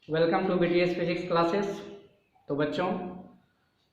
Welcome to BTS physics classes. तो बच्चों,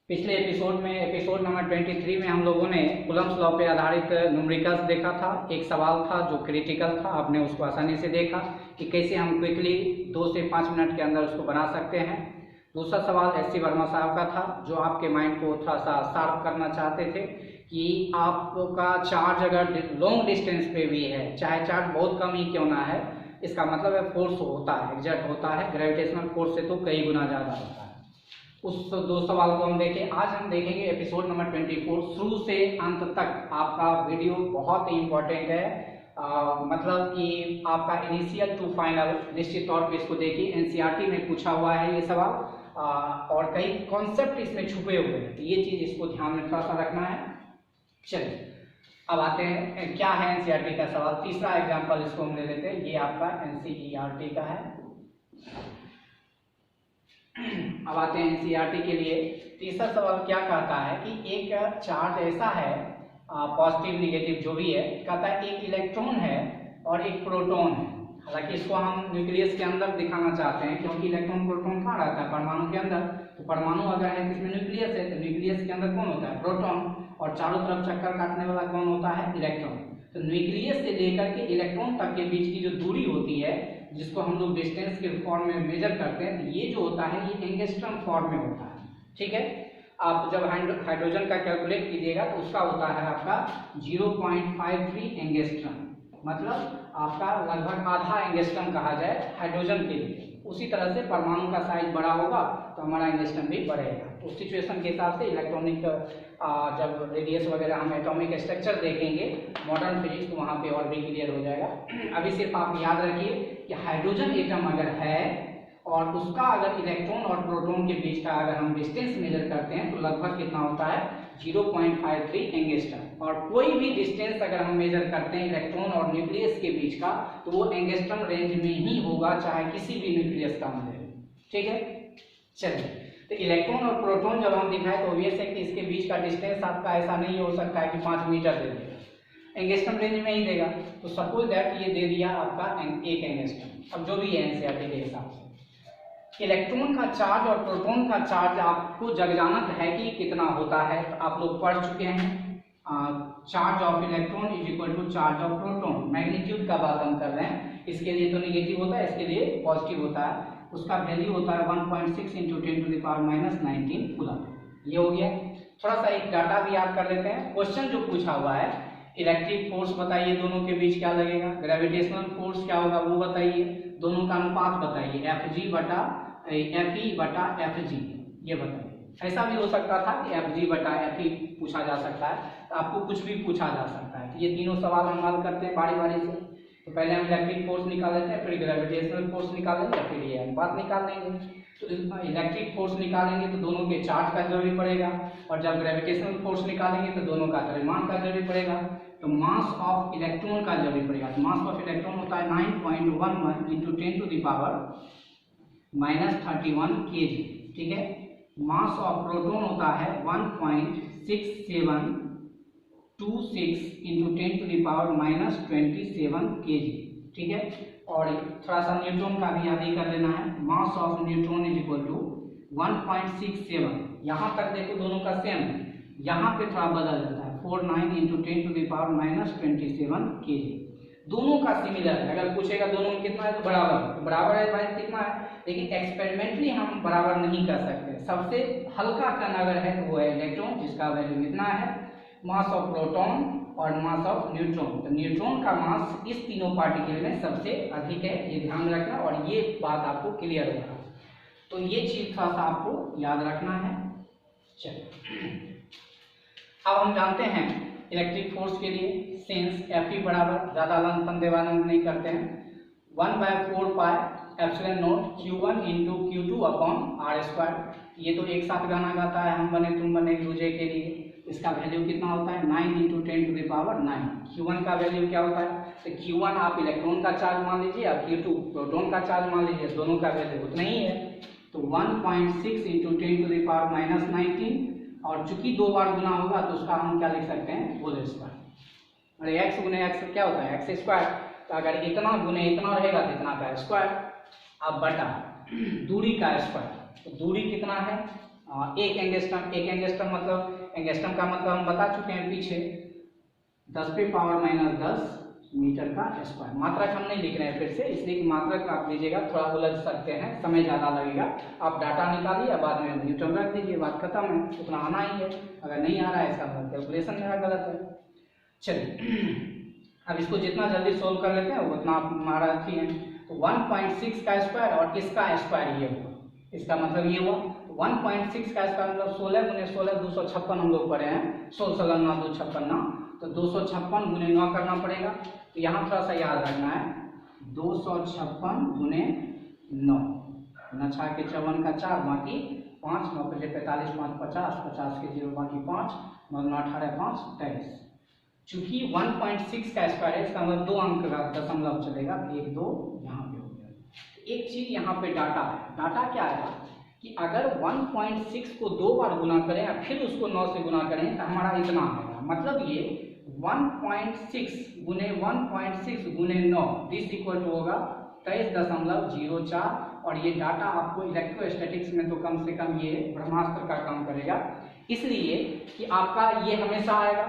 पिछले एपिसोड में एपिसोड नंबर 23 में हम लोगों ने कूलम्ब्स लॉ पे आधारित न्यूमेरिकल्स देखा था। एक सवाल था जो क्रिटिकल था, आपने उसको आसानी से देखा कि कैसे हम क्विकली 2 से 5 मिनट के अंदर उसको बना सकते हैं। दूसरा सवाल SC वर्मा साहब का था जो आपके माइंड को थोड़ा सा शार्प करना चाहते थे कि आपका चार्ज अगर लॉन्ग डिस्टेंस पे भी है, चाहे चार्ज बहुत कम ही क्यों ना है, इसका मतलब है फोर्स होता है, एग्जर्ट होता है, ग्रेविटेशनल फोर्स से तो कई गुना ज़्यादा होता है। उस 2 सवाल को हम देखें। आज हम देखेंगे एपिसोड नंबर 24 शुरू से अंत तक। आपका वीडियो बहुत ही इम्पोर्टेंट है, मतलब कि आपका इनिशियल टू फाइनल निश्चित तौर पे इसको देखिए। NCERT में पूछा हुआ है ये सवाल और कई कॉन्सेप्ट इसमें छुपे हुए हैं, ये चीज़ इसको ध्यान में थोड़ा सा रखना है। चलिए अब आते हैं क्या है NCERT का सवाल। तीसरा एग्जांपल इसको हम ले लेते हैं, ये आपका NCERT का है। अब आते हैं NCERT के लिए। तीसरा सवाल क्या कहता है कि एक चार्ज ऐसा है, पॉजिटिव निगेटिव जो भी है, कहता है एक इलेक्ट्रॉन है और एक प्रोटॉन है। हालांकि इसको हम न्यूक्लियस के अंदर दिखाना चाहते हैं क्योंकि इलेक्ट्रॉन प्रोटॉन कहाँ रहता है, परमाणु के अंदर। तो परमाणु अगर है इसमें न्यूक्लियस है, तो न्यूक्लियस के अंदर कौन होता है, प्रोटॉन, और चारों तरफ चक्कर काटने वाला कौन होता है, इलेक्ट्रॉन। तो न्यूक्लियस से लेकर के इलेक्ट्रॉन तक के बीच की जो दूरी होती है, जिसको हम लोग डिस्टेंस के फॉर्म में मेजर करते हैं, तो ये जो होता है ये एंगस्ट्रम फॉर्म में होता है। ठीक है, आप जब हाइड्रोजन का कैलकुलेट कीजिएगा तो उसका होता है आपका 0.53 एंगस्ट्रम, मतलब आपका लगभग आधा एंगस्ट्रम कहा जाए हाइड्रोजन के लिए। उसी तरह से परमाणु का साइज बड़ा होगा तो हमारा एंगस्ट्रम भी बढ़ेगा। उस सिचुएशन के हिसाब से इलेक्ट्रॉनिक जब रेडियस वगैरह हम एटॉमिक स्ट्रक्चर देखेंगे मॉडर्न फिजिक्स, तो वहाँ पे और भी क्लियर हो जाएगा। अभी सिर्फ आप याद रखिए कि हाइड्रोजन एटम अगर है और उसका अगर इलेक्ट्रॉन और प्रोटॉन के बीच का अगर हम डिस्टेंस मेजर करते हैं तो लगभग कितना होता है, 0.53 एंगस्ट्रम। और कोई भी डिस्टेंस अगर हम मेजर करते हैं इलेक्ट्रॉन और न्यूक्लियस के बीच का, तो वो एंगस्ट्रम रेंज में ही होगा, चाहे किसी भी न्यूक्लियस का मिले। ठीक है, चलिए। तो इलेक्ट्रॉन और प्रोटॉन जब हम दिखाए तो ऑब्वियस है कि इसके बीच का डिस्टेंस आपका ऐसा नहीं हो सकता है कि 5 मीटर दे देगा, एंगस्ट्रम रेंज में ही देगा। तो सपोज दैट ये दे दिया आपका 1 एंगस्ट्रम। अब जो भी है NCERT के हिसाब से इलेक्ट्रॉन का चार्ज और प्रोटॉन का चार्ज आपको जगजानत है कि कितना होता है, तो आप लोग पढ़ चुके हैं। Charge of electron is equal to charge of proton. Magnitude का बात हम कर रहे हैं, इसके लिए तो निगेटिव होता है, इसके लिए पॉजिटिव होता है। उसका वैल्यू होता है 1.6 × 10⁻⁻19 कूलम। ये हो गया। थोड़ा सा एक डाटा भी याद कर लेते हैं। क्वेश्चन जो पूछा हुआ है, इलेक्ट्रिक फोर्स बताइए दोनों के बीच क्या लगेगा, ग्रेविटेशनल फोर्स क्या होगा वो बताइए, दोनों का अनुपात बताइए, FE बटा FG, ये बताइए। ऐसा भी हो सकता था कि FG बटा FE पूछा जा सकता है, तो आपको कुछ भी पूछा जा सकता है। तो ये तीनों सवाल हम हल करते हैं बारी बारी से। तो पहले हम इलेक्ट्रिक फोर्स निकाल लेते हैं, फिर ग्रेविटेशनल फोर्स निकालेंगे, फिर ये अनुपात निकाल लेंगे। तो इलेक्ट्रिक फोर्स निकालेंगे तो दोनों के चार्ज का जरूरी पड़ेगा, और जब ग्रेविटेशनल फोर्स निकालेंगे तो दोनों का द्रव्यमान का जरूरी पड़ेगा। तो मास ऑफ इलेक्ट्रॉन का जरूरी पड़ेगा। तो मास ऑफ इलेक्ट्रॉन होता है 9.11 × 10⁻31 kg। ठीक है, मास ऑफ प्रोटॉन होता है 1.6726 × 10⁻27 kg। ठीक है, और थोड़ा सा न्यूट्रॉन का भी याद ही कर लेना है। Mass of neutron is equal to 1.67। यहाँ तक देखो दोनों का सेम है, यहाँ पे थोड़ा बदल जाता है, 49 × 10⁻27 kg। दोनों का सिमिलर है। अगर पूछेगा दोनों में कितना है तो बराबर, तो बराबर है भाई कितना है, लेकिन एक्सपेरिमेंटली हम बराबर नहीं कर सकते। सबसे हल्का कण अगर है तो वो है इलेक्ट्रॉन, जिसका वैल्यू कितना है, मास ऑफ प्रोटॉन और मास ऑफ न्यूट्रॉन। तो न्यूट्रॉन का मास इस तीनों पार्टिकल में सबसे अधिक है, ये ध्यान रखना, और ये बात आपको क्लियर होगा। तो ये चीज थोड़ा सा आपको याद रखना है। चलिए अब हम जानते हैं इलेक्ट्रिक फोर्स के लिए सेंस FE बराबर, ज्यादा लंबन देवानंद नहीं करते हैं, 1/4πε0 Q1 × Q2/r²। ये तो एक साथ गाना गाता है, हम बने तुम बने एक दूसरे के लिए। इसका वैल्यू कितना होता है, 9 × 10⁹। Q1 का वैल्यू क्या होता है, तो Q1 आप इलेक्ट्रॉन का चार्ज मान लीजिए और Q2 प्रोटॉन का चार्ज मान लीजिए, दोनों का वैल्यू उतना ही है। तो 1.6 × 10⁻19, और चूंकि 2 बार गुना होगा तो उसका हम क्या लिख सकते हैं, होल स्क्वायर। और x गुने x क्या होता है, x²। तो अगर इतना गुने इतना रहेगा तो इतना का स्क्वायर। अब बटा दूरी का स्क्वायर। तो दूरी कितना है, एक एंगस्ट्रम। एक एंगस्ट्रम मतलब, एंगस्ट्रम का मतलब हम बता चुके हैं पीछे, 10⁻⁻10 मीटर का स्क्वायर। मात्रक हम नहीं लिख रहे हैं फिर से, इसलिए कि मात्रक आप लीजिएगा थोड़ा उलझ सकते हैं, समय ज़्यादा लगेगा। आप डाटा निकालिए, बाद में न्यूटन रख दीजिए, बात खत्म है। उतना आना ही है, अगर नहीं आ रहा है इसका मतलब कैलकुलेशन मेरा गलत है। चलिए अब इसको जितना जल्दी सोल्व कर लेते हैं उतना हमारा अच्छी है। तो 1.6 का स्क्वायर और इसका स्क्वायर ये हुआ, इसका मतलब ये हुआ 1.6 का स्क्वायर मतलब 16 गुने 16 256 हम लोग पढ़े हैं, 16 9 256, तो 256 गुने 9 करना पड़ेगा। तो यहाँ थोड़ा सा याद रखना है, 256 गुने 9, 9 के 54 का 4 बाकी 5, 9 के 45 5 50, 50 के 0 बाकी 5, 9 9 18 5 23। चूंकि 1.6 का स्क्वायर है, इसका मतलब 2 अंक का दशमलव चलेगा, 1 2 यहाँ पे हो गया। एक चीज यहाँ पे डाटा है, डाटा क्या है कि अगर 1.6 को 2 बार गुना करें और फिर उसको 9 से गुना करें तो हमारा इतना आएगा। मतलब ये 1.6 गुने 1.6 गुने 9 दिस इक्वल टू होगा 23.04। और ये डाटा आपको इलेक्ट्रोस्टैटिक्स में तो कम से कम ये ब्रह्मास्त्र का काम करेगा, इसलिए कि आपका ये हमेशा आएगा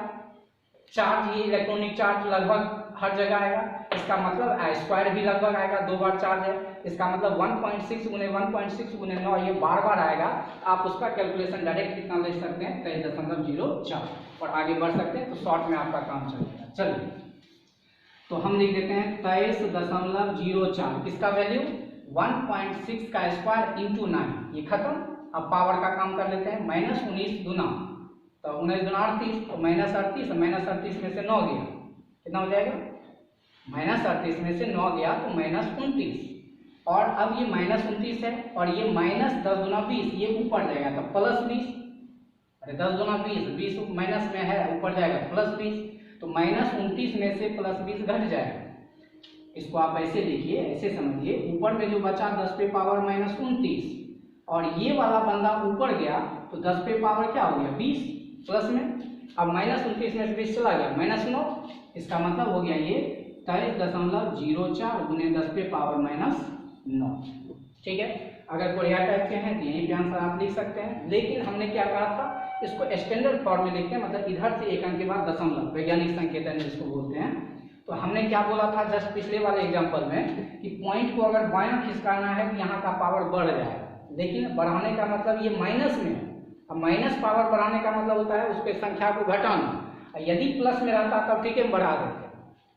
चार्ज, ये इलेक्ट्रॉनिक चार्ज लगभग हर जगह आएगा। इसका मतलब स्क्वायर भी लगभग आएगा, 2 बार चार्ज है, इसका मतलब 1.6 गुने 1.6 गुने 9 ये बार बार आएगा। आप उसका कैलकुलेशन डायरेक्ट कितना ले सकते हैं, 23.04, और आगे बढ़ सकते हैं तो शॉर्ट में आपका काम चलेगा। चलिए तो हम लिख देते हैं 23.04, किसका वैल्यू 1.6 का स्क्वायर इंटू 9, ये खत्म। अब पावर का काम कर लेते हैं, -19 गुना, तो 19 गुना 38, तो -38, -38 में से 9 गया, कितना हो जाएगा, -38 में से 9 गया तो -29, और अब ये -29 है और ये -10 गुना 20, ये ऊपर जाएगा तो +20, अरे 10 गुना 20, 20 माइनस में है ऊपर जाएगा +20, तो -29 में से +20 घट जाएगा। इसको आप ऐसे लिखिए, ऐसे समझिए, ऊपर में जो बचा 10 पे पावर -29, और ये वाला बंदा ऊपर गया तो 10 पे पावर क्या हो गया 20 प्लस में, अब -29 में से 20 चला गया -9, इसका मतलब हो गया ये 23.04 गुने 10 पे पावर -9। ठीक है, अगर कोरिया टाइप के हैं तो यही भी आंसर आप लिख सकते हैं। लेकिन हमने क्या कहा था, इसको स्टैंडर्ड फॉर्म में लिखते हैं, मतलब इधर से एक अंक के बाद दशमलव, वैज्ञानिक संकेतन जिसको बोलते हैं। तो हमने क्या बोला था जस्ट पिछले वाले एग्जांपल में कि पॉइंट को अगर बायां खिसकाना है तो यहाँ का पावर बढ़ जाएगा, लेकिन बढ़ाने का मतलब ये माइनस में है। अब माइनस पावर बढ़ाने का मतलब होता है उसके संख्या को घटाना। यदि प्लस में रहता तब ठीक है बढ़ा देते,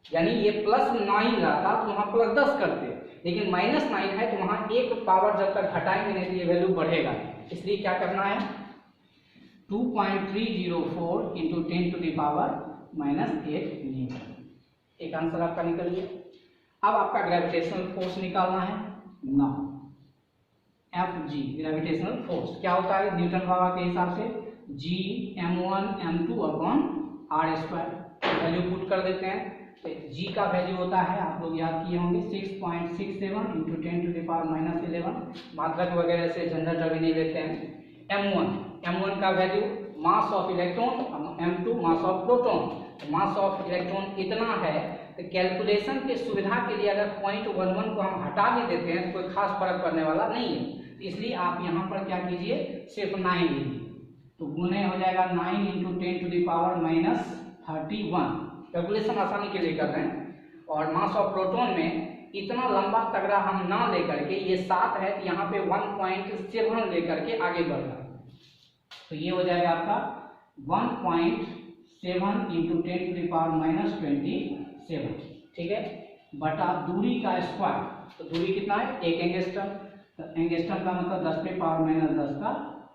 यानी ये +9 रहता तो वहाँ +10 करते, लेकिन -9 है तो वहाँ एक पावर जब तक घटाएंगे नहीं तो ये वैल्यू बढ़ेगा। इसलिए क्या करना है, 2.304 इंटू 10⁻⁻8 न्यूटन, एक आंसर आपका निकल गया। अब आपका ग्रेविटेशनल फोर्स निकालना है ना, Fg ग्रेविटेशनल फोर्स क्या होता है न्यूटन बाबा के हिसाब से, G m1 m2 upon r², value put कर देते हैं। तो G का वैल्यू होता है, आप लोग याद किए होंगे, 6.67 इंटू 10⁻11, मात्रक वगैरह से झंझट अभी नहीं लेते हैं। m1 का value mass of electron, m2 mass of proton. Mass of electron इतना है तो कैलकुलेशन के सुविधा के लिए अगर 0.11 को हम हटा भी देते हैं तो कोई खास फर्क पड़ने वाला नहीं है, तो इसलिए आप यहाँ पर क्या कीजिए, सिर्फ 9 लीजिए, तो गुने हो जाएगा 9 इंटू 10⁻31, कैलकुलेशन आसानी के लिए कर रहे हैं। और मास ऑफ प्रोटॉन में इतना लंबा तगड़ा हम ना लेकर के, ये 7 है तो यहाँ पे 1.7 लेकर के आगे बढ़ रहा है, तो ये हो जाएगा आपका 1.7 इंटू 10⁻27, ठीक है, बटा दूरी का स्क्वायर। तो दूरी कितना है, 1 एंगस्ट्रम, तो एंगस्ट्रम का मतलब 10 पे पावर -10 का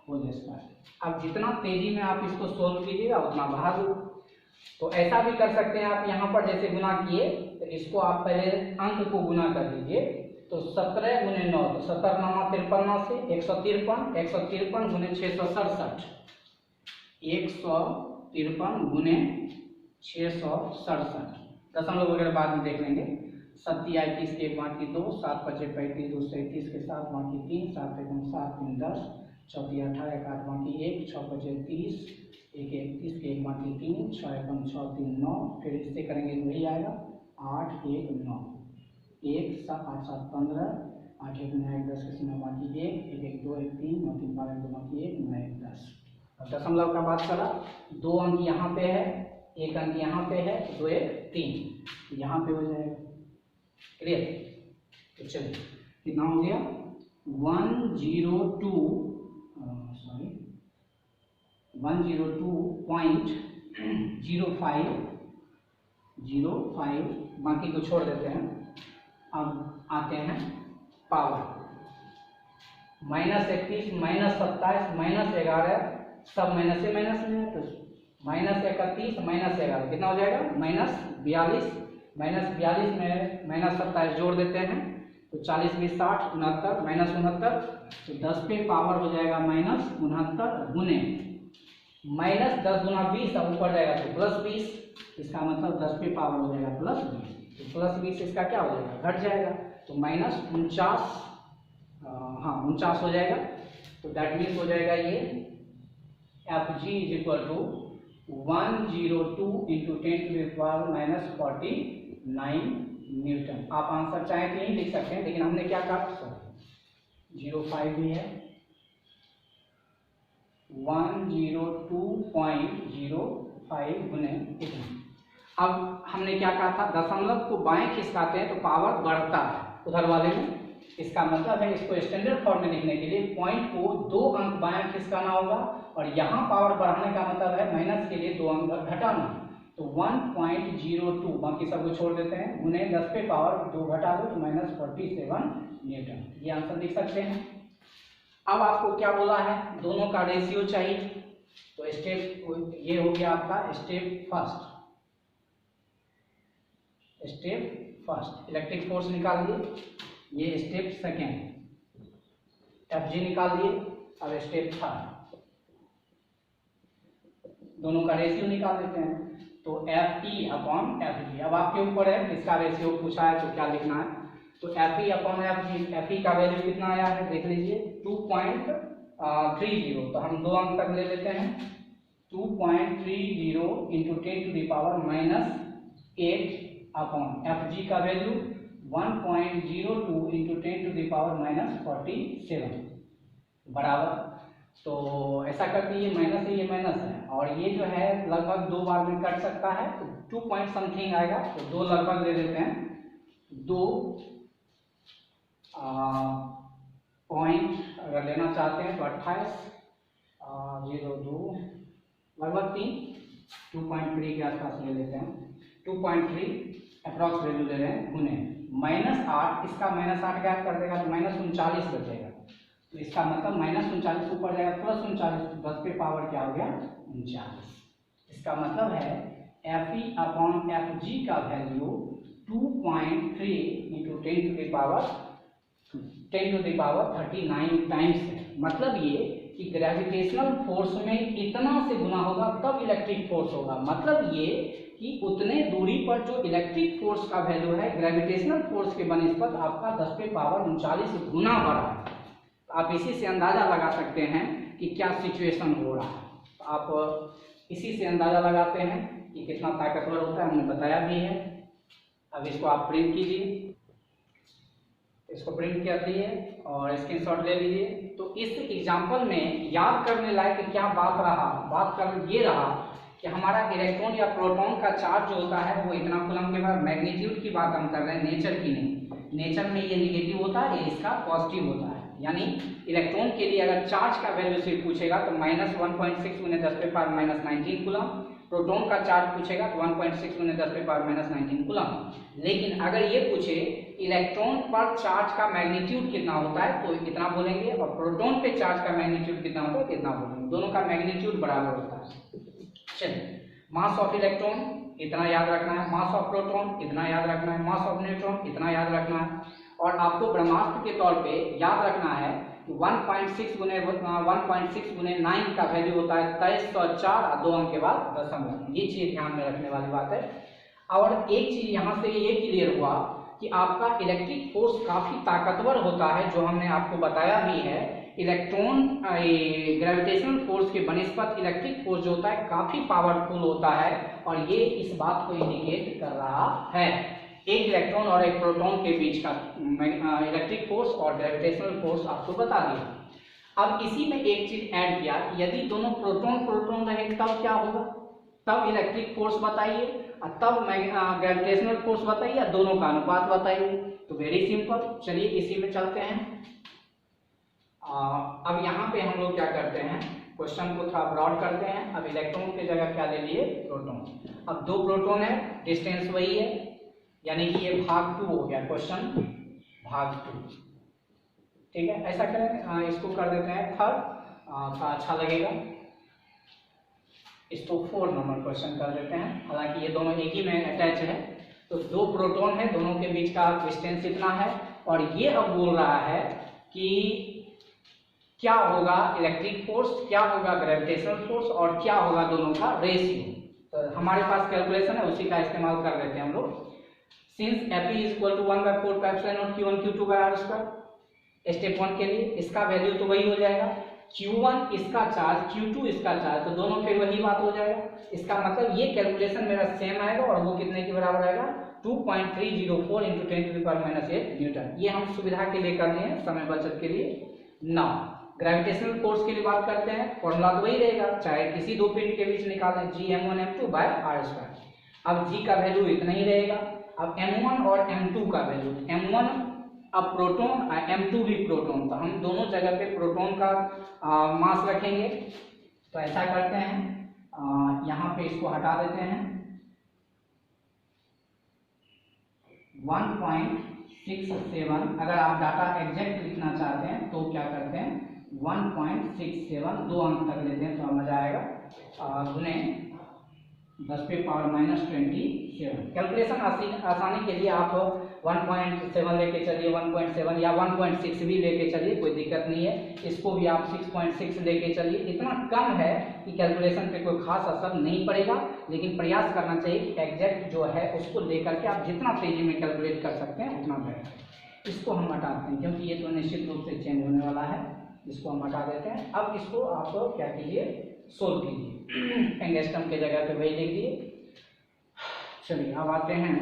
होल स्क्वायर। अब जितना तेजी में आप इसको सोल्व कीजिएगा उतना बढ़ा दो। तो ऐसा भी कर सकते हैं आप, यहाँ पर जैसे गुना किए तो इसको आप पहले अंक को गुना कर दीजिए, तो 17 गुने 9, तो 17 9 53 से 153, 153 गुने 667, 153 गुने 667, दशमलव वगैरह बाद में देख लेंगे। 7 30 के 1 बाकी 2, 7 5 35 2 37 के 7 बाकी 3, 7 1 7 3 10, 4 18 1 8 बाकी 1, 6 5 30, 1 31 के 1 बाकी 3, 6 1 6 3 9, फिर इससे करेंगे तो वही आएगा 8 1 9, 1 7 8 7 15, 8 1 9 1 10 के सीमा बाकी 1 1 1 2 1 3 9 3 12 2 बाकी 1 9 1 10। अब दशमलव का बात करा, 2 अंक यहाँ पे है, 1 अंक यहाँ पे है, 2 1 3 यहाँ पे हो जाएगा। क्लियर? तो चलिए कितना हो गया 102.05 बाकी को छोड़ देते हैं। अब आते हैं पावर, -31 -27 -11 सब माइनस से माइनस में है, तो -31 -11 कितना हो जाएगा -42 -42 में -27 जोड़ देते हैं तो 40 20 60 69 -69 तो 10 पे पावर हो जाएगा -69 गुने -10 गुना 20 अब ऊपर जाएगा तो +20, इसका मतलब 10 पे पावर हो जाएगा +20, तो +20 इसका क्या हो जाएगा घट जाएगा तो -49 49 हो जाएगा। तो दैट मीन्स हो जाएगा ये Fg = 102 × 10⁻⁻49 न्यूटन। आप आंसर चाहें तो यही लिख सकते हैं, लेकिन हमने क्या कहा 05 भी है 102.05 गुने इतना। अब हमने क्या कहा था दशमलव को बाएं खिसकाते हैं तो पावर बढ़ता है उधर वाले में, इसका मतलब है इसको स्टैंडर्ड फॉर्म में लिखने के लिए पॉइंट को 2 अंक बाएं खिसकाना होगा और यहाँ पावर बढ़ाने का मतलब है माइनस के लिए 2 अंक घटाना, तो 1.02 बाकी सब को छोड़ देते हैं गुने 10 पे पावर 2 घटा दो तो -47 न्यूटन। ये आंसर लिख सकते हैं। अब आपको क्या बोला है दोनों का रेशियो चाहिए, तो स्टेप ये हो गया आपका स्टेप फर्स्ट इलेक्ट्रिक फोर्स निकाल दिए, ये स्टेप सेकेंड Fg निकाल दिए। अब स्टेप थर्ड दोनों का रेशियो निकाल देते हैं, तो Fe/Fg। अब आपके ऊपर है इसका रेशियो पूछा है तो क्या लिखना है, तो Fe/Fg। Fe का वैल्यू कितना आया है देख लीजिए 2.30, तो हम 2 अंक तक ले लेते हैं 2.30 × 10⁻⁸ Fg का वैल्यू 1.02 × 10⁻⁻47 बराबर, तो ऐसा कर दिए माइनस है ये माइनस है और ये जो है लगभग 2 बार में कट सकता है तो 2 पॉइंट समथिंग आएगा, तो 2 लगभग ले लेते हैं 2 पॉइंट अगर लेना चाहते हैं तो 28.02 लगभग 2.3 के आसपास ले लेते हैं 2.3 अप्रॉक्स वैल्यू ले रहे हैं गुने -8, इसका -8 गैप कर देगा तो -39 बचेगा, तो इसका मतलब -39 ऊपर जाएगा +39 तो 10 पे पावर क्या हो गया 39। इसका मतलब है Fe/Fg का वैल्यू 2.3 × 10⁻39 टाइम्स है। मतलब ये कि ग्रेविटेशनल फोर्स में इतना से गुना होगा तब इलेक्ट्रिक फोर्स होगा, मतलब ये कि उतने दूरी पर जो इलेक्ट्रिक फोर्स का वैल्यू है ग्रेविटेशनल फोर्स के बनिस्बत आपका 10 पे पावर 39 गुना बढ़ा है। आप इसी से अंदाजा लगा सकते हैं कि क्या सिचुएशन हो रहा है, तो आप इसी से अंदाजा लगाते हैं कि कितना ताकतवर होता है, हमने बताया भी है। अब इसको आप प्रिंट कीजिए, इसको प्रिंट कर लिए और स्क्रीनशॉट ले लीजिए। तो इस एग्जांपल में याद करने लायक क्या बात ये रहा कि हमारा इलेक्ट्रॉन या प्रोटॉन का चार्ज जो होता है वो इतना कूलम के बाद मैग्नीट्यूड की बात हम कर रहे हैं, नेचर की नहीं। नेचर में ये निगेटिव होता है, ये इसका पॉजिटिव होता है। यानी इलेक्ट्रॉन के लिए अगर चार्ज का वैल्यू से पूछेगा तो -1.6 × 10⁻⁻19 कूलम, प्रोटॉन का चार्ज पूछेगा तो 1.6 × 10⁻⁻19 कूलम। लेकिन अगर ये पूछे इलेक्ट्रॉन पर चार्ज का मैग्नीट्यूड कितना होता है तो कितना बोलेंगे, और प्रोटॉन पे चार्ज का मैग्नीट्यूड कितना होता है कितना बोलेंगे, दोनों का मैग्नीट्यूड बराबर होता है। चलिए, मास ऑफ इलेक्ट्रॉन इतना याद रखना है, मास ऑफ प्रोटॉन इतना याद रखना है, मास ऑफ न्यूट्रॉन इतना याद रखना है, और आपको ब्रह्मास्त्र के तौर पे याद रखना है कि 1.6 गुने 9 का वैल्यू होता है 2304 और 2 अंक के बाद दशमलव। ये चीज ध्यान में रखने वाली बात है। और एक चीज यहाँ से ये क्लियर हुआ कि आपका इलेक्ट्रिक फोर्स काफी ताकतवर होता है, जो हमने आपको बताया भी है। इलेक्ट्रॉन ग्रेविटेशनल फोर्स के बनिस्बत इलेक्ट्रिक फोर्स जो होता है काफी पावरफुल होता है, और ये इस बात को इंडिकेट कर रहा है। एक इलेक्ट्रॉन और एक प्रोटॉन के बीच का इलेक्ट्रिक फोर्स और ग्रेविटेशनल फोर्स आपको बता दिया। अब इसी में एक चीज ऐड किया, यदि दोनों प्रोटॉन प्रोटॉन रहे तब क्या होगा, तब इलेक्ट्रिक फोर्स बताइए और तब ग्रेविटेशनल फोर्स बताइए, या दोनों का अनुपात बताइए। तो वेरी सिंपल, चलिए इसी में चलते हैं। अब यहाँ पे हम लोग क्या करते हैं, क्वेश्चन को थोड़ा ब्रॉड करते हैं। अब इलेक्ट्रॉन की जगह क्या ले लिए, प्रोटॉन। अब दो प्रोटॉन है, डिस्टेंस वही है, यानी कि ये भाग 2 हो गया, क्वेश्चन भाग 2। ठीक है, ऐसा करें, इसको कर देते हैं थर्ड, थोड़ा अच्छा लगेगा। इसको 4 नंबर क्वेश्चन कर देते हैं, हालांकि ये दोनों एक ही में अटैच है। तो दो प्रोटॉन है, दोनों के बीच का डिस्टेंस इतना है, और ये अब बोल रहा है कि क्या होगा इलेक्ट्रिक फोर्स, क्या होगा ग्रेविटेशनल फोर्स, और क्या होगा दोनों का रेशियो। तो हमारे पास कैलकुलेशन है, उसी का इस्तेमाल कर लेते हैं हम लोग। Since Fe = 1/4 Q1 Q2/r², step 1 के लिए इसका वैल्यू तो वही हो जाएगा, Q1 इसका चार्ज, Q2 इसका चार्ज, तो दोनों फिर वही बात हो जाएगा। इसका मतलब ये कैलकुलेशन मेरा सेम आएगा, और वो कितने के बराबर आएगा, 2.304 × 10⁻⁸ न्यूटन। ये हम सुविधा के लिए कर लिए हैं, समय बचत के लिए। नाउ ग्रेविटेशनल फोर्स के लिए बात करते हैं, फॉर्मूला तो वही रहेगा, चाहे किसी दो पिंड के बीच निकालें, Gm1m2/r²। अब G का वैल्यू इतना ही रहेगा। अब M1 और M2 का वैल्यू, M1 अब प्रोटॉन, M2 भी प्रोटॉन, तो हम दोनों जगह पे प्रोटॉन का मास रखेंगे। तो ऐसा करते हैं, यहाँ पे इसको हटा देते हैं, 1.67। अगर आप डाटा एग्जैक्ट लिखना चाहते हैं तो क्या करते हैं, 1.67 2 अंक तक लेते हैं, तो मजा आएगा, गुने 10⁻⁻27। कैलकुलेशन आसानी के लिए आप 1.7 लेके चलिए, 1.7 या 1.6 भी लेके चलिए, कोई दिक्कत नहीं है। इसको भी आप 6.6 लेके चलिए, इतना कम है कि कैलकुलेशन पे कोई खास असर नहीं पड़ेगा, लेकिन प्रयास करना चाहिए कि एग्जैक्ट जो है उसको लेकर के आप जितना तेजी में कैलकुलेट कर सकते हैं उतना बेहतर। इसको हम हटाते हैं, क्योंकि ये तो निश्चित रूप से चेंज होने वाला है, इसको हम हटा देते हैं। अब इसको आप क्या कीजिए, सोल्व कीजिए, एंगस्ट्रम के जगह पे वही लिख दिए। चलिए अब आते हैं,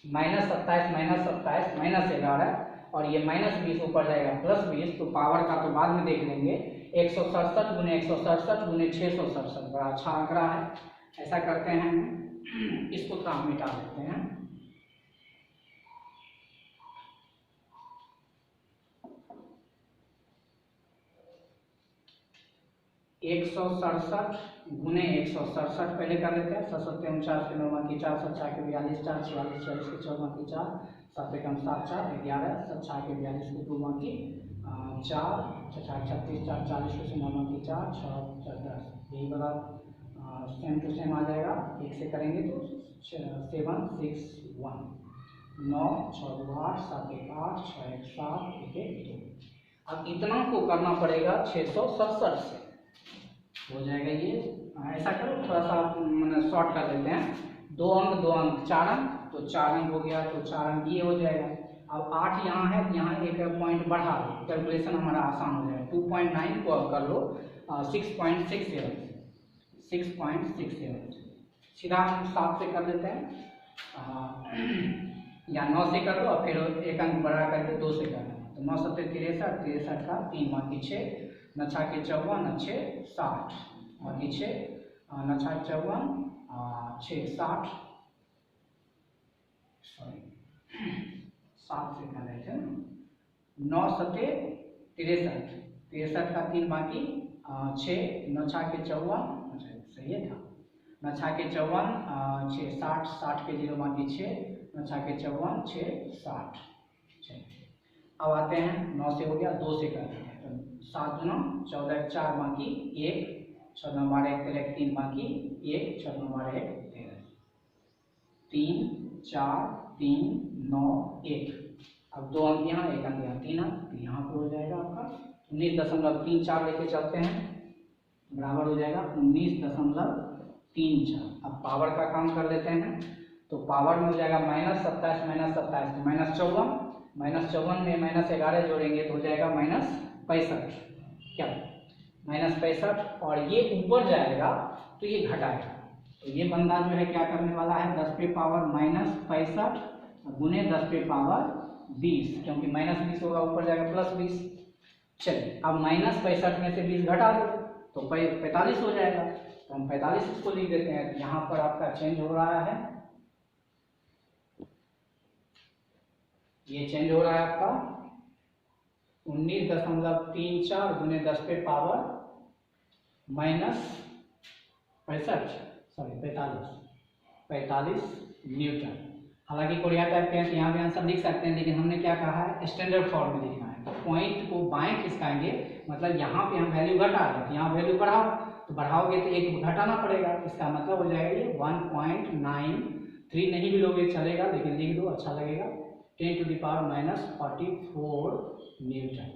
-27 -11, और ये -20 ऊपर जाएगा +20, तो पावर का तो बाद में देख लेंगे। 167 × 167 × 667, बड़ा अच्छा आंकड़ा है। ऐसा करते हैं, इसको थोड़ा मिटा देते हैं। 167 × 167 पहले कर लेते हैं। 7 × 49 के 9 की 4, 7 × 42 4, 44 46 के 14 की 4, 7 × 7 4 11, 7 × 42 के 2 की 4, 6 × 36 4, 40 के 9 की 4, 6 4 10, यही वाला सेम टू सेम आ जाएगा। एक से करेंगे तो 7 6 1 9 6 2 8 7 1 8 6 1 7 1 1 2। अब इतना को करना पड़ेगा 667 से, हो जाएगा ये। ऐसा करो, थोड़ा सा मैंने शॉर्ट कर देते हैं, 2 अंक 2 अंक 4 अंक, तो 4 अंक हो गया, तो 4 अंक ये हो जाएगा। अब 8 यहाँ है, यहाँ एक पॉइंट बढ़ा लो, कैलकुलेशन हमारा आसान हो जाएगा। 2.9 को अब कर लो 6.67, 6.67 सीधा हम 7 से कर देते हैं, या 9 से कर लो, और फिर एक अंक बढ़ा करके 2 से करना। तो 9 7 63, 63 का 3 बाकी 6, 9 6 54, 6 60, बाकी 6, 9 6 54, 6 60, सॉरी 7 से कर रहे थे, 9 7 63, 63 का 3 बाकी 6, 9 6 54, सही है था, 9 6 54, 6 60, 60 के 0 बाकी 6, 9 6 54, 6 60। अब आते हैं, 9 से हो गया, 2 से कर देते हैं, तो 7 9 14 4 बाकी 1, 6 9 12 1 13 3 बाकी 1, 6 9 12 1 13, 3 4 3 9 1। अब 2 अंक यहाँ, 1 अंक यहाँ, 3 अंक, तो यहाँ पे हो जाएगा आपका 19.34 लेके चलते हैं, बराबर हो जाएगा 19.34। अब पावर का काम कर लेते हैं, तो पावर में हो जाएगा -27 -27 -54, -54 में -11 जोड़ेंगे तो हो जाएगा -65, क्या -65, और ये ऊपर जाएगा तो ये घटाएगा। तो ये बंदा जो है क्या करने वाला है, 10 पे पावर -65 गुने 10 पे पावर 20, क्योंकि -20 होगा ऊपर जाएगा +20। चलिए अब -65 में से 20 घटा दो तो 45 हो जाएगा, तो हम 45 इसको लिख देते हैं। तो यहाँ पर आपका चेंज हो रहा है, ये चेंज हो रहा है आपका 19.34 गुने 10 पे पावर -45 न्यूटन। हालांकि कोरिया टाइप के हैं तो यहाँ भी आंसर लिख सकते हैं, लेकिन हमने क्या कहा है स्टैंडर्ड फॉर्म में लिखना है। तो पॉइंट को बाएं खिसकाएंगे, मतलब यहाँ पे हम वैल्यू घटा रहे हैं, यहाँ वैल्यू बढ़ाओ, तो बढ़ाओगे तो एक घटाना पड़ेगा, इसका मतलब हो जाएगा ये 1.93 नहीं भी लोगे चलेगा, लेकिन लिख दो अच्छा लगेगा 10⁻⁻44 न्यूटन।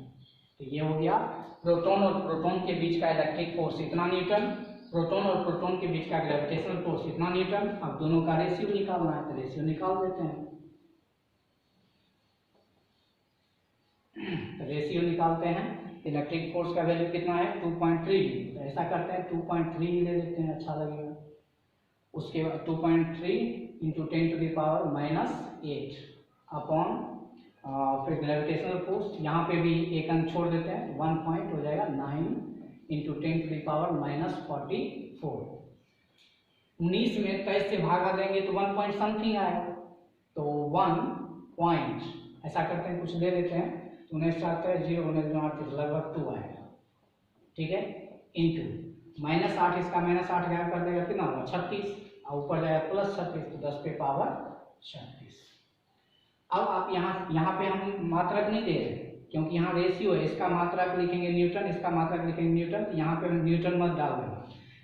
तो ये हो गया प्रोटॉन और प्रोटॉन के बीच का इलेक्ट्रिक फोर्स इतना न्यूटन, प्रोटॉन और प्रोटॉन के बीच का ग्रेविटेशनल फोर्स इतना न्यूटन। अब दोनों का रेशियो निकालना है, तो रेशियो निकाल देते हैं। तो रेशियो निकालते हैं, इलेक्ट्रिक फोर्स का वैल्यू कितना है 2.3, तो ऐसा करते हैं 2.3 ले लेते हैं, अच्छा लगेगा। उसके बाद 2.3 इंटू 10⁻⁻8 अपॉन फिर ग्रेविटेशनल फोर्स, यहाँ पे भी एक अंक छोड़ देते हैं, 1 पॉइंट हो जाएगा 9 इंटू 10⁻⁻44। 19 में 23 से भागा देंगे तो 1 पॉइंट समथिंग आएगा, तो 1 पॉइंट ऐसा करते हैं, कुछ ले लेते हैं, 19 लगभग 2 आएगा, ठीक है। इंटू -8, इसका -8 गायब कर देगा, कितना होगा 36, और ऊपर जाएगा +36, तो 10 पे पावर 36। अब आप यहाँ पे हम मात्रक नहीं दे रहे, क्योंकि यहाँ रेशियो है, इसका मात्रक लिखेंगे न्यूटन, इसका मात्रक लिखेंगे न्यूटन, तो यहाँ पे हम न्यूटन मत डाल देंगे।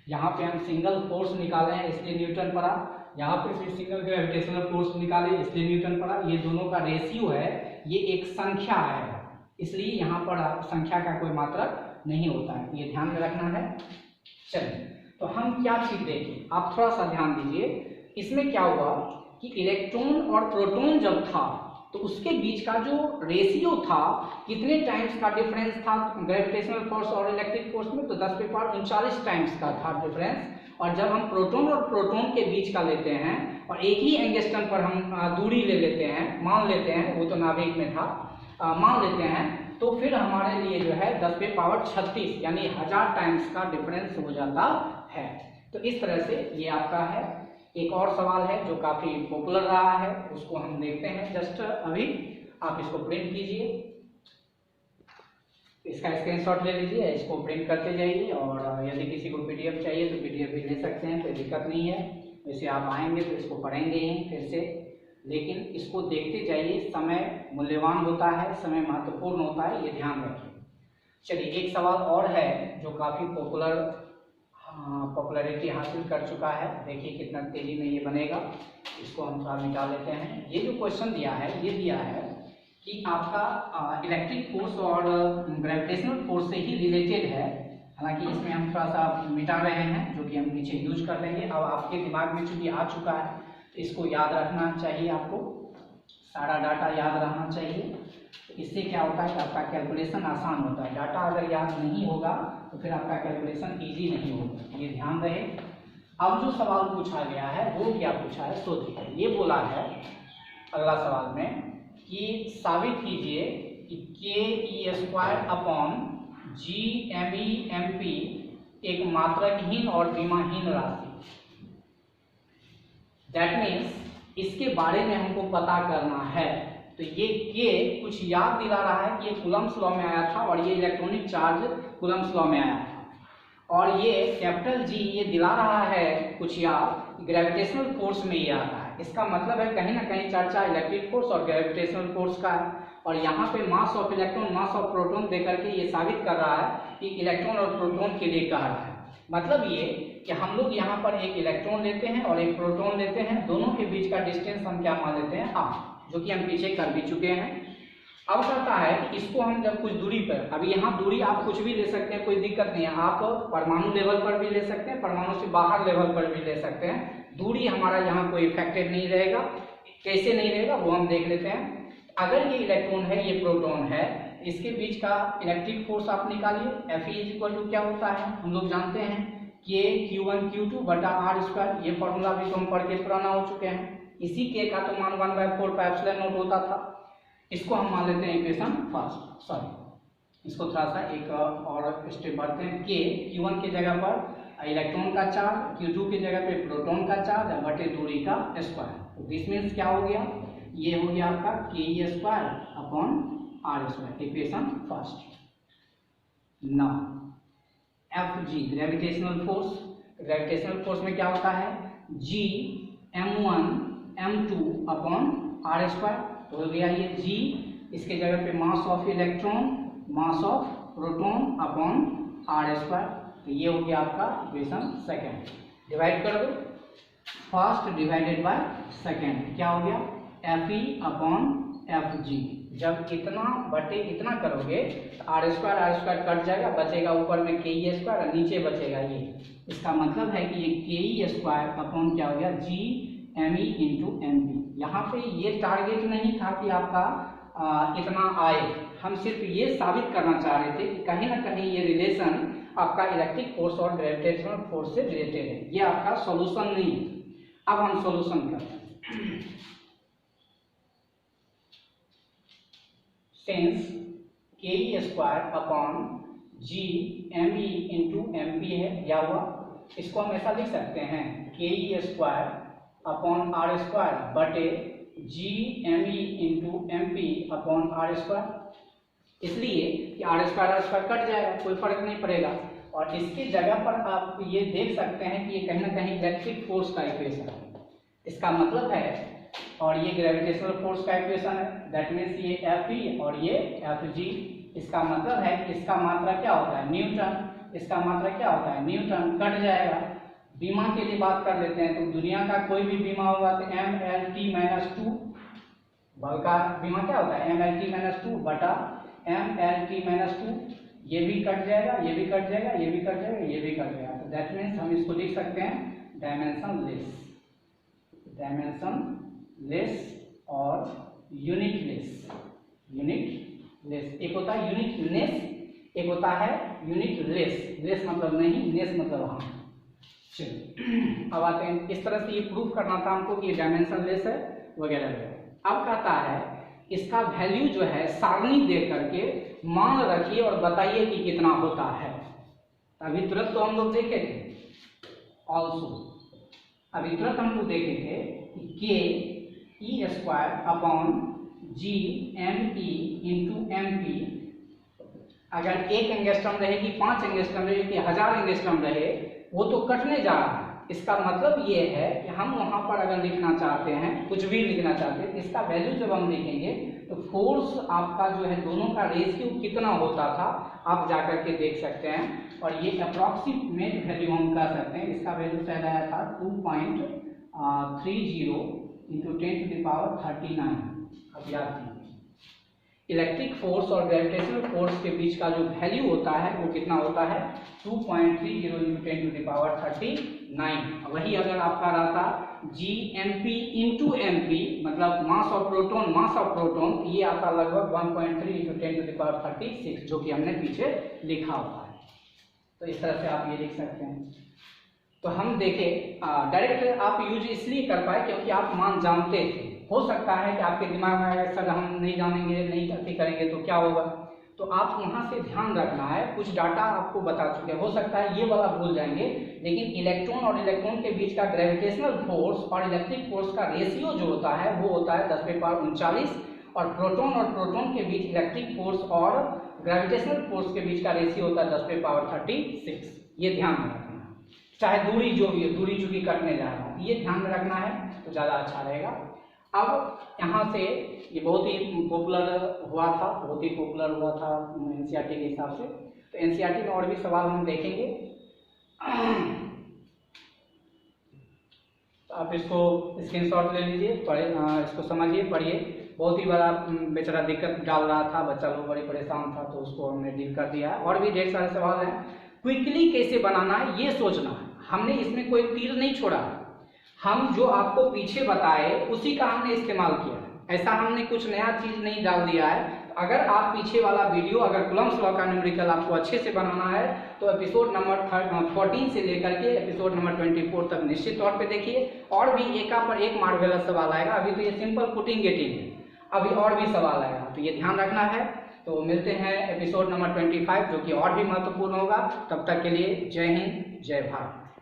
यहाँ पे हम सिंगल फोर्स निकाले हैं इसलिए न्यूटन पड़ा, यहाँ पे फिर सिंगल ग्रेविटेशनल फोर्स निकाले इसलिए न्यूटन पड़ा। ये दोनों का रेशियो है, ये एक संख्या है, इसलिए यहाँ पर संख्या का कोई मात्रक नहीं होता है, ये ध्यान में रखना है। चलिए तो हम क्या चीज देखें, आप थोड़ा सा ध्यान दीजिए। इसमें क्या हुआ कि इलेक्ट्रॉन और प्रोटॉन जब था तो उसके बीच का जो रेशियो था, कितने टाइम्स का डिफरेंस था ग्रेविटेशनल फोर्स और इलेक्ट्रिक फोर्स में, तो 10 पे पावर 39 टाइम्स का था डिफरेंस। और जब हम प्रोटॉन और प्रोटॉन के बीच का लेते हैं और एक ही एंगस्ट्रम पर हम दूरी ले लेते हैं, मान लेते हैं, वो तो नाभिक में था, मान लेते हैं, तो फिर हमारे लिए जो है 10 पे पावर 36 यानी 1000 टाइम्स का डिफरेंस हो जाता है। तो इस तरह से ये आपका है। एक और सवाल है जो काफी पॉपुलर रहा है, उसको हम देखते हैं जस्ट अभी। आप इसको प्रिंट कीजिए, इसका स्क्रीनशॉट ले लीजिए, इसको प्रिंट करते जाइए, और यदि किसी को पीडीएफ चाहिए तो पीडीएफ भी ले सकते हैं, कोई दिक्कत नहीं है। वैसे आप आएंगे तो इसको पढ़ेंगे ही फिर से, लेकिन इसको देखते जाइए। समय मूल्यवान होता है, समय महत्वपूर्ण होता है, ये ध्यान रखिए। चलिए एक सवाल और है जो काफी पॉपुलैरिटी हासिल कर चुका है, देखिए कितना तेजी में ये बनेगा। इसको हम थोड़ा मिटा लेते हैं। ये जो क्वेश्चन दिया है, ये दिया है कि आपका इलेक्ट्रिक फोर्स और ग्रेविटेशनल फोर्स से ही रिलेटेड है। हालांकि इसमें हम थोड़ा सा मिटा रहे हैं, जो कि हम पीछे यूज कर लेंगे। अब आपके दिमाग में चूंकि आ चुका है तो इसको याद रखना चाहिए, आपको सारा डाटा याद रहना चाहिए। इससे क्या होता है कि आपका कैलकुलेशन आसान होता है। डाटा अगर याद नहीं होगा तो फिर आपका कैलकुलेशन इजी नहीं होगा, ये ध्यान रहे। अब जो सवाल पूछा गया है वो क्या पूछा है, सो देखिए। ये बोला है अगला सवाल में कि साबित कीजिए कि ke² अपॉन GME/MP एक मात्रकहीन और विमाहीन राशि। दैट मीन्स इसके बारे में हमको पता करना है। तो ये के कुछ याद दिला रहा है कि ये कूलम्ब्स लॉ में आया था, और ये इलेक्ट्रॉनिक चार्ज कूलम्ब्स लॉ में आया था। और ये कैपिटल G ये दिला रहा है कुछ याद ग्रेविटेशनल फोर्स में ये आता है। इसका मतलब है कहीं ना कहीं चर्चा इलेक्ट्रिक फोर्स और ग्रेविटेशनल फोर्स का है। और यहाँ पे mass of electron mass of proton देकर के ये साबित कर रहा है कि इलेक्ट्रॉन और प्रोटॉन के लिए कह रहा है। मतलब ये कि हम लोग यहाँ पर एक इलेक्ट्रॉन लेते हैं और एक प्रोटॉन लेते हैं, दोनों के बीच का डिस्टेंस हम क्या मान लेते हैं r, जो कि हम पीछे कर भी चुके हैं। अब कहता है कि इसको हम जब कुछ दूरी पर, अभी यहाँ दूरी आप कुछ भी ले सकते हैं, कोई दिक्कत नहीं है। आप परमाणु लेवल पर भी ले सकते हैं, परमाणु से बाहर लेवल पर भी ले सकते हैं। दूरी हमारा यहाँ कोई इफेक्टेड नहीं रहेगा। कैसे नहीं रहेगा वो हम देख लेते हैं। अगर ये इलेक्ट्रॉन है, ये प्रोटॉन है, इसके बीच का इलेक्ट्रिक फोर्स आप निकालिए। Fe क्या होता है, हम लोग जानते हैं कि Q1 Q2 बटा r²। ये फॉर्मूला भी तो हम पढ़ के पुराना हो चुके हैं। इसी के का तो मान 1/4 πε0 होता था। इसको हम मान लेते हैं इक्वेशन फर्स्ट, सॉरी इसको थोड़ा सा एक और स्टेप बढ़ते हैं। के Q1 की जगह पर इलेक्ट्रॉन का चार्ज, Q2 की जगह पे प्रोटॉन का चार्ज बटे दूरी का स्क्वायर। तो दिस मीन्स क्या हो गया, ये हो गया आपका k square upon R square, equation first. Now Fg gravitational force, gravitational force में क्या होता है G m1 m2 upon R square. तो हो गया ये G, इसके जगह पे mass of electron, mass of proton upon R square. तो ये हो गया आपका इक्वेशन सेकंड। डिवाइड कर दो, फर्स्ट डिवाइडेड बाय सेकंड, क्या हो गया Fe अपॉन Fg। जब इतना बटे इतना करोगे तो आर स्क्वायर कट जाएगा, बचेगा ऊपर में के स्क्वायर और नीचे बचेगा ये। इसका मतलब है कि ये के स्क्वायर अपॉन क्या हो गया G me into M P. यहाँ पे ये टारगेट नहीं था कि आपका इतना आए, हम सिर्फ ये साबित करना चाह रहे थे कि कहीं ना कहीं ये रिलेशन आपका इलेक्ट्रिक फोर्स और ग्रेविटेशनल फोर्स से रिलेटेड है। ये आपका सॉल्यूशन नहीं है। अब हम सॉल्यूशन करते हैं। Since k square upon G M E into M P है दिया हुआ, इसको हम ऐसा लिख सकते हैं के स्क्वायर अपॉन आर स्क्वायर बटे G M E into M P upon R square. इसलिए कि आर स्क्वायर कट जाएगा, कोई फर्क नहीं पड़ेगा। और इसकी जगह पर आप ये देख सकते हैं कि ये कहीं ना कहीं इलेक्ट्रिक फोर्स का इक्वेशन है। इसका मतलब है, और ये ग्रेविटेशनल फोर्स का इक्वेशन है, दैट मीन्स ये Fe और ये Fg। इसका मतलब है कि इसका मात्रा क्या होता है न्यूटन, इसका मात्रा क्या होता है न्यूटन, कट जाएगा। बीमा के लिए बात कर लेते हैं, तो दुनिया का कोई भी बीमा होगा तो MLT-2, बल का बीमा क्या होता है MLT-2 बटा MLT-2। ये भी कट जाएगा, ये भी कट जाएगा, ये भी कट जाएगा, ये भी कट जाएगा। तो दैट मीन्स हम इसको लिख सकते हैं डायमेंशन लेस और यूनिटलेस। एक होता है यूनिटनेस, एक होता है यूनिटलेस। लेस मतलब नहीं, लेस मतलब हाँ। चलिए अब आते हैं, इस तरह से ये प्रूफ करना था हमको कि डायमेंशन लेस है वगैरह वगैरह। अब कहता है इसका वैल्यू जो है सारणी दे करके मान रखिए और बताइए कि कितना होता है। अभी तुरंत तो हम लोग देखे थे ऑल्सो, अभी तुरंत हम लोग देखे थे कि K E square upon G M E into M P, अगर 1 एंगस्ट्रॉम रहे कि 5 एंगस्ट्रॉम रहे कि 1000 एंगस्ट्रॉम रहे, वो तो कटने जा रहा है। इसका मतलब ये है कि हम वहां पर अगर लिखना चाहते हैं, कुछ भी लिखना चाहते हैं, इसका वैल्यू जब हम लिखेंगे तो फोर्स आपका जो है दोनों का रेशियो कितना होता था आप जाकर के देख सकते हैं। और ये अप्रॉक्सीमेट वैल्यू हम कह सकते हैं। इसका वैल्यू शायद आया था 2.30 इंटू 10⁻39। अब याद कीजिए इलेक्ट्रिक फोर्स और ग्रेविटेशनल फोर्स के बीच का जो वैल्यू होता है वो कितना होता है 2.30 इंटू 10⁻39। वही अगर आपका रहता GMP इंटू MP मतलब मास ऑफ प्रोटॉन, ये आता लगभग 1.3 इंटू 10⁻36, जो कि हमने पीछे लिखा हुआ है। तो इस तरह से आप ये लिख सकते हैं। तो हम देखें डायरेक्ट आप यूज इसलिए कर पाए क्योंकि आप मान जानते थे। हो सकता है कि आपके दिमाग में अगर सर हम नहीं जानेंगे, नहीं करते करेंगे तो क्या होगा, तो आप वहां से ध्यान रखना है। कुछ डाटा आपको बता चुके हैं, हो सकता है ये वाला भूल जाएंगे, लेकिन इलेक्ट्रॉन और इलेक्ट्रॉन के बीच का ग्रेविटेशनल फोर्स और इलेक्ट्रिक फोर्स का रेशियो जो होता है वो होता है 10⁻39, और प्रोटॉन के बीच इलेक्ट्रिक फोर्स और ग्रेविटेशनल फोर्स के बीच का रेशियो होता है 10⁻36। ये ध्यान में रखना है। चाहे दूरी जो भी है, दूरी चूंकि कटने जा रहा है, ये ध्यान में रखना है तो ज़्यादा अच्छा रहेगा। अब यहाँ से ये बहुत ही पॉपुलर हुआ था एनसीईआरटी के हिसाब से। तो एनसीईआरटी में और भी सवाल हम देखेंगे, तो आप इसको स्क्रीनशॉट ले लीजिए, पढ़े, इसको समझिए, पढ़िए। बहुत ही बड़ा बेचारा दिक्कत डाल रहा था, बच्चा लोग बड़ी परेशान था, तो उसको हमने डील कर दिया है। और भी ढेर सारे सवाल हैं। क्विकली कैसे बनाना है ये सोचना है। हमने इसमें कोई तीर नहीं छोड़ा, हम जो आपको पीछे बताए उसी का हमने इस्तेमाल किया। ऐसा हमने कुछ नया चीज नहीं डाल दिया है। अगर आप पीछे वाला वीडियो, अगर कूलम्ब्स लॉ का न्यूमेरिकल आपको अच्छे से बनाना है तो एपिसोड नंबर 14 से लेकर के एपिसोड नंबर 24 तक निश्चित तौर पे देखिए। और भी एक पर एक मार्वेलस सवाल आएगा। अभी तो ये सिंपल पुटिंग गेटिंग है। अभी और भी सवाल आएगा, तो ये ध्यान रखना है। तो मिलते हैं एपिसोड नंबर 25 जो कि और भी महत्वपूर्ण होगा। तब तक के लिए जय हिंद, जय भारत।